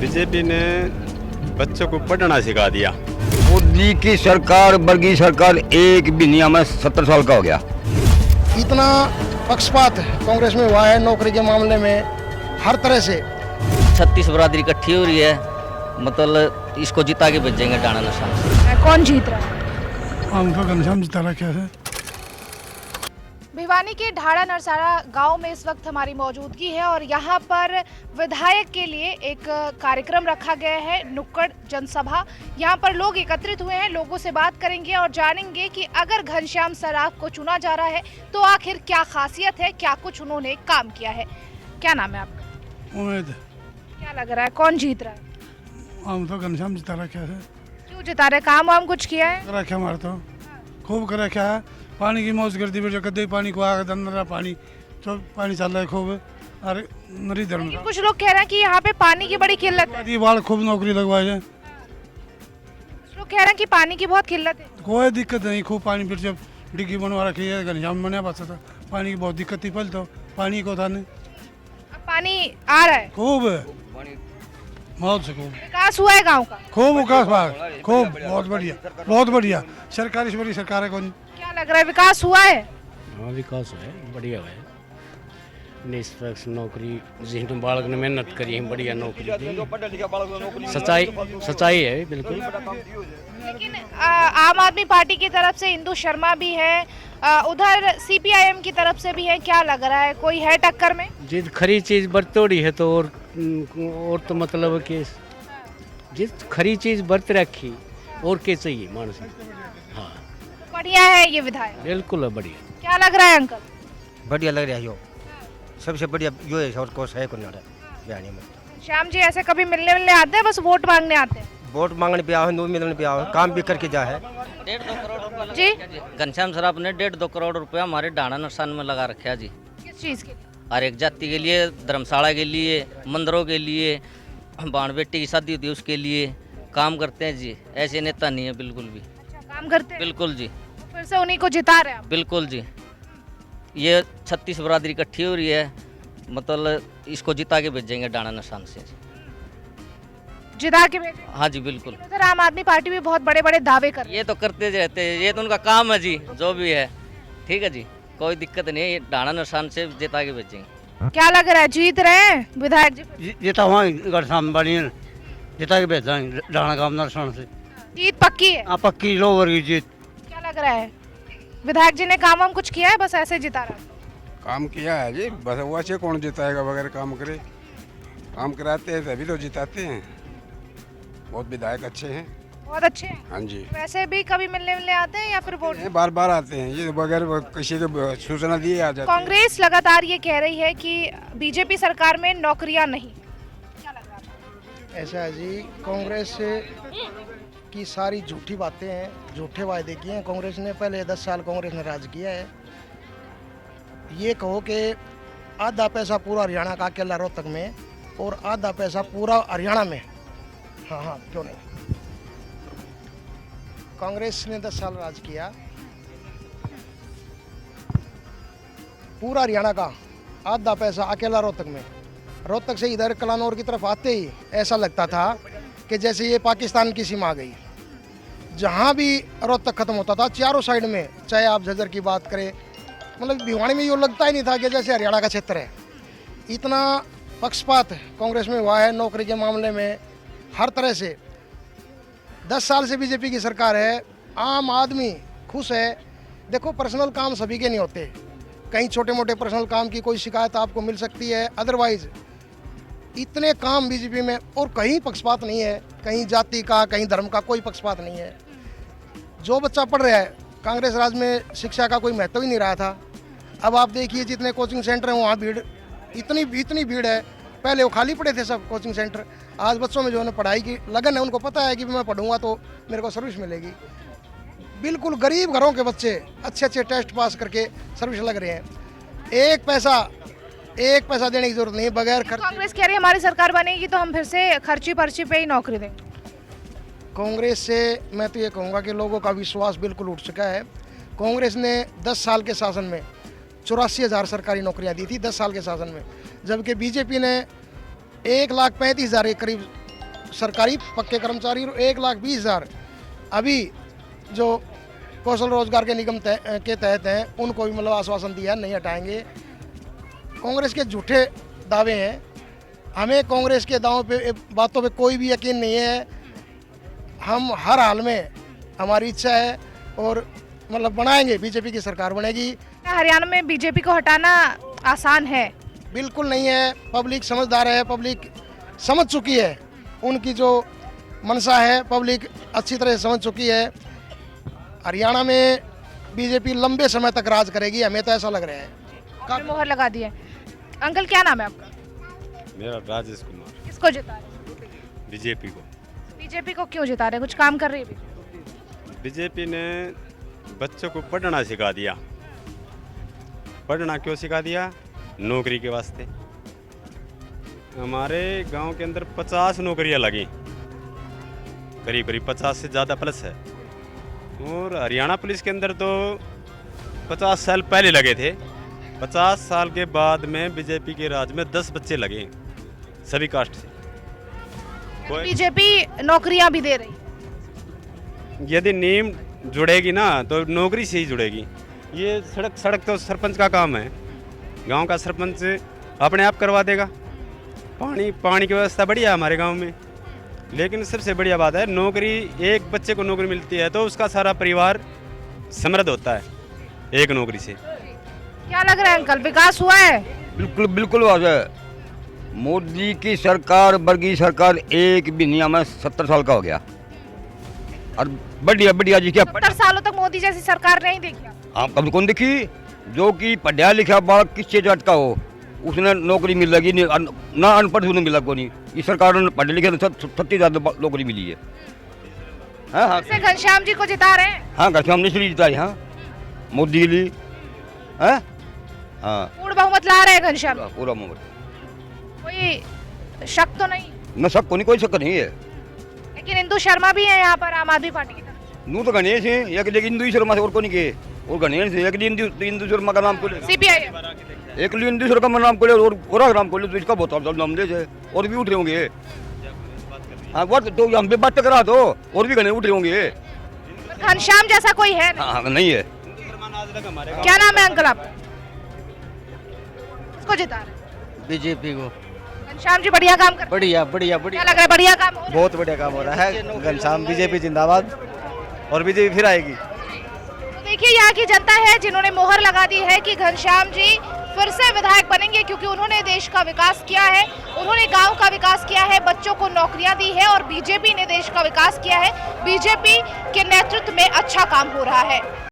BJP ने बच्चों को पढ़ना सिखा दिया। मोदी की सरकार, वर्गीय सरकार एक भी नहीं, हमें 70 साल का हो गया। इतना पक्षपात कांग्रेस में हुआ है नौकरी के मामले में, हर तरह से 36 बरादरी इकट्ठी हो रही है, मतलब इसको जिता के भेजेंगे डाणा निशान से। कौन जीत रहा है? हम तो घनश्याम जिता रखा है। भिवानी के ढाड़ा नरसाड़ा गांव में इस वक्त हमारी मौजूदगी है और यहाँ पर विधायक के लिए एक कार्यक्रम रखा गया है, नुक्कड़ जनसभा। यहाँ पर लोग एकत्रित हुए हैं, लोगों से बात करेंगे और जानेंगे कि अगर घनश्याम सराफ को चुना जा रहा है तो आखिर क्या खासियत है, क्या कुछ उन्होंने काम किया है। क्या नाम है आपका? उम्मीद क्या लग रहा है कौन जीत रहा है? हम तो घनश्याम जिता रखा है। क्यों जिता रहे? काम वाम कुछ किया है? रखा हमारे तो खूब कर रखा है। पानी की मौज कर दी बेटा, कदे पानी को आग अंदर पानी तो पानी चल रहा है खूब। अरे नरी धर्म लेकिन कुछ लोग कह रहे हैं कि यहाँ पे पानी की बड़ी किल्लत है। ये बाल खूब नौकरी लगवाए जाए। कुछ लोग कह रहे हैं कि पानी की बहुत किल्लत है। कोई दिक्कत नहीं, खूब पानी फिर जब डिग्गी बनवा रखी है घनश्याम बना पाता था। पानी की बहुत दिक्कत थी, पहले तो पानी को था नहीं। अब पानी आ रहा है, खूब बहुत से खूब विकास हुआ है गाँव का। खूब विकास भाग खूब बहुत बढ़िया, बहुत बढ़िया। सरकारी से बड़ी सरकार है कौन? क्या लग रहा है विकास हुआ है? हाँ विकास है, बढ़िया है। निष्पक्ष नौकरी, जिन बालक ने मेहनत करी है, बढ़िया नौकरी दी। सच्चाई है बिल्कुल। लेकिन आम आदमी पार्टी की तरफ से इंदु शर्मा भी है, उधर सीपीआईएम की तरफ से भी है। क्या लग रहा है, कोई है टक्कर में? जिस खरी चीज बरतोड़ी है तो और तो मतलब कि जिस खरी चीज बरत रखी और क्या चाहिए मानस। हाँ बढ़िया है ये विधायक, बिल्कुल बढ़िया। क्या लग रहा है अंकल? बढ़िया लग रहा है। यो सबसे बढ़िया यो है और कोस है कौन बयानी में। श्याम जी ऐसे कभी मिलने आते हैं, बस वोट मांगने आते हैं? वोट मांगने पे आओ, नो मिलने पे आओ, काम भी करके जा है। 1.5-2 करोड़ जी घनश्याम सराफ ने 1.5-2 करोड़ रुपया हमारे डाणा निशान में लगा रखा है जी। किस चीज के लिए? हर एक जाति के लिए, धर्मशाला के लिए, मंदिरों के लिए, बाण बेटी की शादी होती है उसके लिए काम करते हैं जी। ऐसे नेता नहीं है बिल्कुल भी। अच्छा काम करते हैं, बिल्कुल जी, तो फिर से उन्हीं को जिता रहे हैं आप? बिल्कुल जी। ये 36 बरादरी इकट्ठी हो रही है, मतलब इसको जिता के भेजेंगे डाणा निशान से। जिता के भेजेंगे? हाँ जी बिल्कुल। उधर आम आदमी पार्टी भी बहुत बड़े बड़े दावे कर रही है। ये तो करते रहते हैं, ये तो उनका काम है जी, जो भी है। ठीक है जी, कोई दिक्कत नहीं है, ये डाणा निशान से जिता के भेजेंगे। क्या लग रहा है, जीत रहे हैं विधायक जी? जिता वहाँ घनश्याम बनी जिता के भेजा डाणा गाँव नरसाण से। जीत पक्की है? हाँ पक्की लो वर्गीय जीत। क्या लग रहा है विधायक जी ने काम वाम कुछ किया है, बस ऐसे जिता रहा है? काम किया है जी, बस वैसे कौन जिताएगा बगैर काम करे। काम कराते हैं तभी तो जिताते हैं। बहुत विधायक अच्छे हैं। बहुत अच्छे हैं। हाँ जी, वैसे भी कभी मिलने आते हैं या फिर वोट? बार बार आते हैं, ये बगैर किसी को सूचना दिए आ जाते हैं। कांग्रेस लगातार ये कह रही है कि बीजेपी सरकार में नौकरियां नहीं। क्या लग रहा है? ऐसा है जी, कांग्रेस की सारी झूठी बातें हैं, झूठे वायदे किए हैं कांग्रेस ने। पहले 10 साल कांग्रेस ने राज किया है। ये कहो कि आधा पैसा पूरा हरियाणा का अकेला रोहतक में और आधा पैसा पूरा हरियाणा में। हाँ हाँ क्यों नहीं। कांग्रेस ने 10 साल राज किया, पूरा हरियाणा का आधा पैसा अकेला रोहतक में। रोहतक से इधर कलानौर की तरफ आते ही ऐसा लगता था कि जैसे ये पाकिस्तान की सीमा आ गई। जहाँ भी रोहतक खत्म होता था चारों साइड में, चाहे आप झज्जर की बात करें, मतलब भिवानी में ये लगता ही नहीं था कि जैसे हरियाणा का क्षेत्र है। इतना पक्षपात कांग्रेस में हुआ है नौकरी के मामले में, हर तरह से। 10 साल से बीजेपी की सरकार है, आम आदमी खुश है। देखो पर्सनल काम सभी के नहीं होते, कहीं छोटे मोटे पर्सनल काम की कोई शिकायत आपको मिल सकती है, अदरवाइज इतने काम बीजेपी में। और कहीं पक्षपात नहीं है, कहीं जाति का कहीं धर्म का कोई पक्षपात नहीं है। जो बच्चा पढ़ रहा है, कांग्रेस राज में शिक्षा का कोई महत्व ही नहीं रहा था। अब आप देखिए जितने कोचिंग सेंटर हैं वहाँ भीड़, इतनी भीड़ है। पहले वो खाली पड़े थे सब कोचिंग सेंटर, आज बच्चों में जो है पढ़ाई की लगन है, उनको पता है कि मैं पढ़ूंगा तो मेरे को सर्विस मिलेगी। बिल्कुल गरीब घरों के बच्चे अच्छे अच्छे टेस्ट पास करके सर्विस लग रहे हैं। एक पैसा देने की जरूरत नहीं, बगैर खर्च। कांग्रेस कह रही है हमारी सरकार बनेगी तो हम फिर से खर्ची पर्ची पे ही नौकरी देंगे। कांग्रेस से मैं तो ये कहूँगा कि लोगों का विश्वास बिल्कुल उठ चुका है। कांग्रेस ने 10 साल के शासन में 84,000 सरकारी नौकरियां दी थी 10 साल के शासन में, जबकि बीजेपी ने 1,35,000 के करीब सरकारी पक्के कर्मचारी 1,20,000 अभी जो कौशल रोजगार के निगम के तहत हैं उनको भी मतलब आश्वासन दिया नहीं हटाएंगे। कांग्रेस के झूठे दावे हैं, हमें कांग्रेस के दावों पे बातों पे कोई भी यकीन नहीं है। हम हर हाल में हमारी इच्छा है और मतलब बनाएंगे, बीजेपी की सरकार बनेगी। हरियाणा में बीजेपी को हटाना आसान है? बिल्कुल नहीं है, पब्लिक समझदार है, पब्लिक समझ चुकी है, उनकी जो मंशा है पब्लिक अच्छी तरह समझ चुकी है। हरियाणा में बीजेपी लंबे समय तक राज करेगी, हमें तो ऐसा लग रहा है। आपने मोहर लगा दी है। अंकल क्या नाम है आपका? मेरा राजेश कुमार। किसको जिता रहे? बीजेपी को। बीजेपी को क्यों जिता रहे? कुछ काम कर रही है बीजेपी ने बच्चों को पढ़ना सिखा दिया। पढ़ना क्यों सिखा दिया? नौकरी के वास्ते। हमारे गांव के अंदर 50 नौकरियां लगी, करीब करीब 50 से ज़्यादा प्लस है। और हरियाणा पुलिस के अंदर तो 50 साल पहले लगे थे। 50 साल के बाद में बीजेपी के राज में 10 बच्चे लगे सभी कास्ट से। बीजेपी नौकरियां भी दे रही। यदि नींव जुड़ेगी ना तो नौकरी से ही जुड़ेगी। ये सड़क तो सरपंच का काम है, गांव का सरपंच अपने आप करवा देगा। पानी की व्यवस्था बढ़िया है हमारे गांव में, लेकिन सबसे बढ़िया बात है नौकरी। एक बच्चे को नौकरी मिलती है तो उसका सारा परिवार समृद्ध होता है एक नौकरी से। क्या लग रहा है अंकल, विकास हुआ है? बिल्कुल बिल्कुल बात है। मोदी की सरकार, वर्गीय सरकार एक भी नहीं, हमें 70 साल का हो गया और बढ़िया बढ़िया जी क्या 70 सालों तक मोदी जैसी सरकार नहीं देखी। आप कभी कौन देखी? जो कि पढ़ा लिखा बालक किससे जाट का हो उसने नौकरी मिल लगी नहीं, ना अनपढ़ उन्हें मिला को नहीं। इस सरकार ने पढ़े लिखे 36,000 नौकरी मिली है। हाँ हाँ घनश्याम जी को जिता रहे हैं? हाँ, घनश्याम ने इसलिए जिताई। हाँ, मोदी के लिए। हाँ हाँ, पूर्ण बहुमत ला रहे हैं घनश्याम। पूरा मोहम्मद, कोई शक तो नहीं? न शक को नहीं, कोई शक नहीं है। लेकिन इंदु शर्मा भी है यहाँ पर आम आदमी पार्टी की तरफ। नू तो गणेश है, एक लेकिन इंदु शर्मा से और को नहीं के, और गणेश है एक इंदु शर्मा का नाम को ले, सीपीआई एक इंदु शर्मा का नाम को ले और नाम को ले तो इसका बहुत नाम ले से और भी उठ रहे होंगे। हाँ, वो तो हम भी बात करा दो और भी गणेश उठ रहे होंगे। घनश्याम जैसा कोई है नहीं? हाँ नहीं है। क्या नाम है अंकल आप? किसको जिता रहे? बीजेपी को। घनश्याम जी बढ़िया काम कर। बढ़िया बढ़िया क्या बढ़िया, लग रहा है? बढ़िया काम हो रहा है? बहुत बढ़िया काम हो रहा है। घनश्याम, बीजेपी जिंदाबाद, और बीजेपी फिर आएगी। तो देखिए यहाँ की जनता है जिन्होंने मोहर लगा दी है कि घनश्याम जी फिर से विधायक बनेंगे, क्योंकि उन्होंने देश का विकास किया है, उन्होंने गांव का विकास किया है, बच्चों को नौकरियां दी है और बीजेपी ने देश का विकास किया है। बीजेपी के नेतृत्व में अच्छा काम हो रहा है।